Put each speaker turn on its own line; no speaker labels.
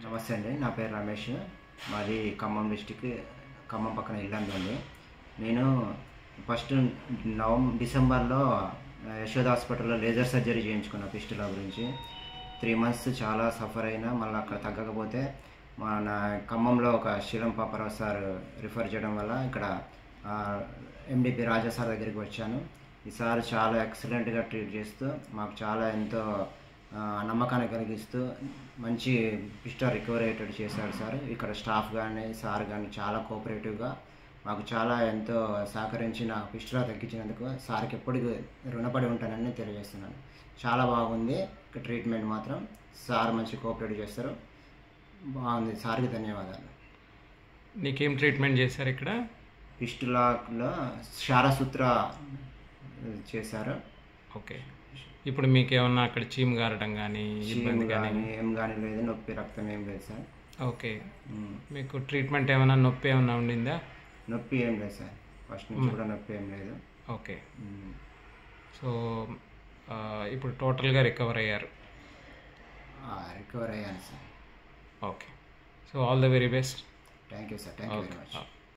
నమస్తే అండి. నా పేరు రమేష్. మాది ఖమ్మం డిస్టిక్, ఖమ్మం పక్కన ఇల్లందు అండి. నేను ఫస్ట్ డిసెంబర్లో యశోద హాస్పిటల్లో లేజర్ సర్జరీ చేయించుకున్నా ఫిస్టులా గురించి. 3 months చాలా సఫర్ అయినా మళ్ళీ అక్కడ తగ్గకపోతే మన ఖమ్మంలో ఒక శీలం పాపారావు సార్ రిఫర్ చేయడం వల్ల ఇక్కడ ఎండిపి రాజా సార్ దగ్గరికి వచ్చాను. ఈ సార్ చాలా ఎక్సలెంట్గా ట్రీట్ చేస్తూ మాకు చాలా ఎంతో నమ్మకాన్ని కలిగిస్తూ మంచి ఫిస్టులా రికవర్ అయ్యేటట్టు చేశాడు సార్. ఇక్కడ స్టాఫ్ కానీ సార్ కానీ చాలా కోఆపరేటివ్గా మాకు చాలా ఎంతో సహకరించి నా ఫిస్టులా తగ్గించినందుకు సార్కి ఎప్పటికీ రుణపడి ఉంటానని తెలియజేస్తున్నాను. చాలా బాగుంది ఇక్కడ ట్రీట్మెంట్ మాత్రం. సార్ మంచి కోఆపరేటివ్ చేస్తారు, బాగుంది. సార్కి ధన్యవాదాలు.
నీకేం ట్రీట్మెంట్ చేశారు ఇక్కడ?
ఫిస్టులాలో క్షారసూత్ర చేశారు.
ఓకే. ఇప్పుడు మీకు ఏమన్నా అక్కడ చీము గారడం కానీ ఇబ్బంది కానీ
ఏం కానీ లేదు, నొప్పి రక్తం ఏం లేదు సార్.
ఓకే. మీకు ట్రీట్మెంట్ ఏమైనా నొప్పి ఏమైనా ఉండిందా?
నొప్పి ఏం లేదు సార్, ఫస్ట్ నుంచి కూడా నొప్పి ఏం లేదు.
ఓకే. సో ఇప్పుడు టోటల్గా రికవర్ అయ్యారు?
రికవర్ అయ్యాను sir.
Okay. So all the very best.
Thank you sir. Thank you very much.